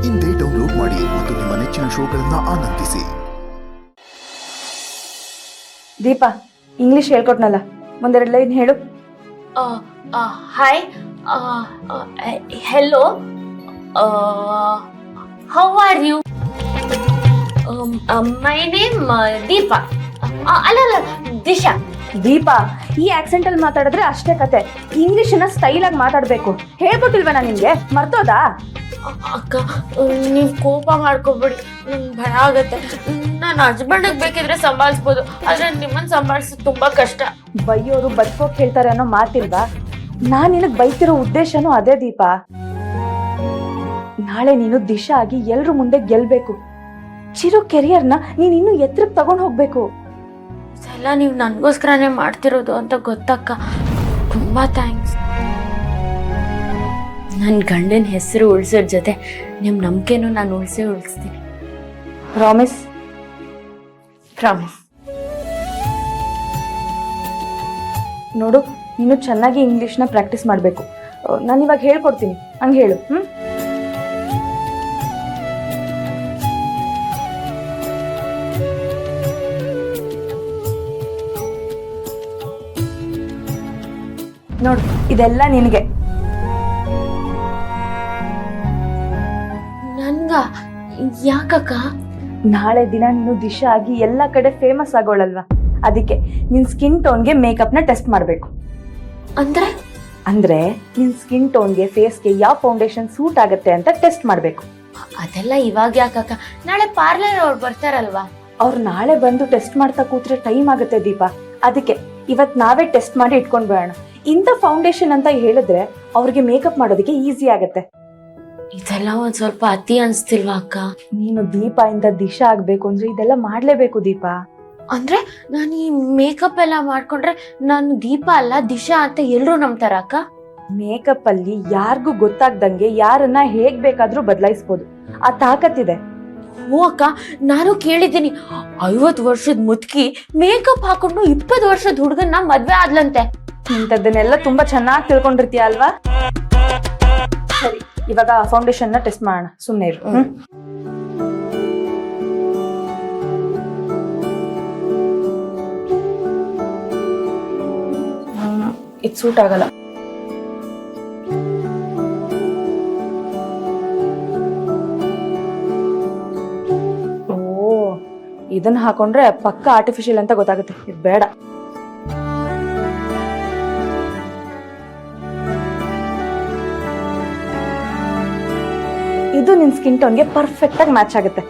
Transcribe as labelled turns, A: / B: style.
A: ಇಂದೇ ಡೌನ್ಲೋಡ್ ಮಾಡಿ ಮತ್ತು ನಿಮ್ಮ ನೆಚ್ಚಿನ ಶೋಗಳನ್ನ ಆನಂದಿಸಿ.
B: ದೀಪಾ, ಇಂಗ್ಲಿಷ್ ಹೇಳ್ಕೊಟ್ನಲ್ಲ, ಮುಂದೆರಡು ಲೈನ್ ಹೇಳು.
C: Hi, hello, how are you? My name Deepa. ಅಲ್ಲ, ದಿಶಾ.
B: ದೀಪಾ, ಈ ಆಕ್ಸೆಂಟ್ ಅಲ್ಲಿ ಮಾತಾಡಿದ್ರೆ ಅಷ್ಟೇ ಕತೆ. ಇಂಗ್ಲಿಷನ್ನ ಸ್ಟೈಲ್ ಆಗಿ ಮಾತಾಡ್ಬೇಕು. ಹೇಳ್ಕೊಟ್ಟಿಲ್ವೇನಾ ನಿನ್ಗೆ? ಮರ್ತೋದಾ?
C: ಅಕ್ಕ, ನೀವು ಕೋಪ ಮಾಡ್ಕೊಬೇಡಿ, ನಂಗೆ ಭಯ ಆಗತ್ತೆ. ನನ್ನ ಹಸ್ಬೆಂಡಿಗೆ ಬೇಕಿದ್ರೆ ಸಂಭಾಳಿಸ್ಬೋದು, ಆದ್ರೆ ನಿಮ್ಮನ್ನ ಸಂಭಾಳಿಸೋದು ತುಂಬಾ ಕಷ್ಟ.
B: ಬೈಯೋರು ಬದುಕೋಕ್ ಹೇಳ್ತಾರೆ ಅನ್ನೋ ಮಾತಿಲ್ವಾ? ನಾನ್ ನಿನಗ್ ಬೈತಿರೋ ಉದ್ದೇಶನೂ ಅದೇ ದೀಪಾ. ನಾಳೆ ನೀನು ದಿಶಾ ಆಗಿ ಎಲ್ರ ಮುಂದೆ ಗೆಲ್ಬೇಕು. ಚಿರು ಕೆರಿಯರ್ನ ನೀನ್ ಇನ್ನೂ ಎತ್ತರಕ್ಕೆ ತಗೊಂಡ್ ಹೋಗ್ಬೇಕು.
C: ಇದೆಲ್ಲ ನೀವು ನನಗೋಸ್ಕರನೇ ಮಾಡ್ತಿರೋದು ಅಂತ ಗೊತ್ತಕ್ಕ. ತುಂಬಾ ಥ್ಯಾಂಕ್ಸ್. ನನ್ನ ಗಂಡನ ಹೆಸರು ಉಳಿಸೋದ್ರ ಜೊತೆ ನಿಮ್ಮ ನಂಬಿಕೆನೂ ನಾನು ಉಳಿಸ್ತೀನಿ.
B: ಪ್ರಾಮಿಸ್?
C: ಪ್ರಾಮಿಸ್.
B: ನೋಡು, ನೀನು ಚೆನ್ನಾಗಿ ಇಂಗ್ಲಿಷ್ನ ಪ್ರಾಕ್ಟೀಸ್ ಮಾಡಬೇಕು. ನಾನು ಇವಾಗ ಹೇಳ್ಕೊಡ್ತೀನಿ, ಹಂಗೆ ಹೇಳು. ನೋಡು, ಇದೆಲ್ಲ ನಿನಗೆ.
C: ನನ್ಗ ಯಾಕಕ್ಕ?
B: ನಾಳೆ ದಿನ ನೀನು ದಿಶಾ ಆಗಿ ಎಲ್ಲ ಕಡೆ ಫೇಮಸ್ ಆಗೋಳಲ್ವಾ, ಅದಕ್ಕೆ ನಿನ್ ಸ್ಕಿನ್ ಟೋನ್ಗೆ ಮೇಕಪ್ನ ಟೆಸ್ಟ್ ಮಾಡಬೇಕು. ಅಂದ್ರೆ ನಿನ್ ಸ್ಕಿನ್ ಟೋನ್ಗೆ, ಫೇಸ್ಗೆ ಯಾವ ಫೌಂಡೇಶನ್ ಸೂಟ್ ಆಗುತ್ತೆ ಅಂತ ಟೆಸ್ಟ್ ಮಾಡಬೇಕು.
C: ಅದೆಲ್ಲ ಇವಾಗ ಯಾಕಕ್ಕ? ನಾಳೆ ಪಾರ್ಲರ್ ಅವ್ರು ಬರ್ತಾರಲ್ವಾ?
B: ಅವ್ರು ನಾಳೆ ಬಂದು ಟೆಸ್ಟ್ ಮಾಡ್ತಾ ಕೂತ್ರೆ ಟೈಮ್ ಆಗುತ್ತೆ ದೀಪಾ. ಅದಕ್ಕೆ ಇವತ್ ನಾವೇ ಟೆಸ್ಟ್ ಮಾಡಿ ಇಟ್ಕೊಂಡ್ ಬೇಡ. ಇಂಥ ಫೌಂಡೇಶನ್ ಅಂತ ಹೇಳಿದ್ರೆ ಅವ್ರಿಗೆ ಮೇಕಪ್ ಮಾಡೋದಕ್ಕೆ ಈಸಿ ಆಗತ್ತೆ.
C: ಇದೆಲ್ಲ ಒಂದ್ ಸ್ವಲ್ಪ ಅತಿ ಅನ್ಸ್ತಿಲ್ವಾ ಅಕ್ಕ?
B: ನೀನು ದೀಪಾ ಇಂದ ದಿಶಾ ಆಗ್ಬೇಕು ಅಂದ್ರೆ ಇದೆಲ್ಲ ಮಾಡ್ಲೇಬೇಕು ದೀಪಾ.
C: ಅಂದ್ರೆ ನಾನು ಈ ಮೇಕಪ್ ಎಲ್ಲ ಮಾಡ್ಕೊಂಡ್ರೆ ನಾನು ದೀಪಾ ಅಲ್ಲ ದಿಶಾ ಅಂತ ಎಲ್ರು ನಂಬ್ತಾರ ಅಕ್ಕ?
B: ಮೇಕಪ್ ಅಲ್ಲಿ ಯಾರಿಗೂ ಗೊತ್ತಾಗ್ದಂಗೆ ಯಾರನ್ನ ಹೇಗ್ ಬೇಕಾದ್ರೂ ಬದಲಾಯಿಸ್ಬೋದು, ಆ ತಾಕತ್ತಿದೆ.
C: ಓ ಅಕ್ಕ, ನಾನು ಕೇಳಿದ್ದೀನಿ 50 ವರ್ಷದ ಮುದುಕಿ ಮೇಕಪ್ ಹಾಕೊಂಡು 20 ವರ್ಷದ ಹುಡುಗನ್ನ ಮದ್ವೆ ಆದ್ಲಂತೆ.
B: ಇಂಥದ್ದನ್ನೆಲ್ಲ ತುಂಬಾ ಚೆನ್ನಾಗಿ ತಿಳ್ಕೊಂಡಿರ್ತೀಯ ಅಲ್ವಾ? ಸರಿ, ಇವಾಗ ಫೌಂಡೇಶನ್ ನ ಟೆಸ್ಟ್ ಮಾಡೋಣ, ಸುಮ್ನೆ ಇರು. ಇದು ಸೂಟ್ ಆಗಲ್ಲ. ಓ, ಇದನ್ನ ಹಾಕೊಂಡ್ರೆ ಪಕ್ಕ ಆರ್ಟಿಫಿಷಿಯಲ್ ಅಂತ ಗೊತ್ತಾಗುತ್ತೆ. ಇದು ಬೇಡ. ಇದು ನಿನ್ ಸ್ಕಿನ್ ಟೋನ್ಗೆ ಪರ್ಫೆಕ್ಟ್ ಆಗಿ ಮ್ಯಾಚ್ ಆಗುತ್ತೆ.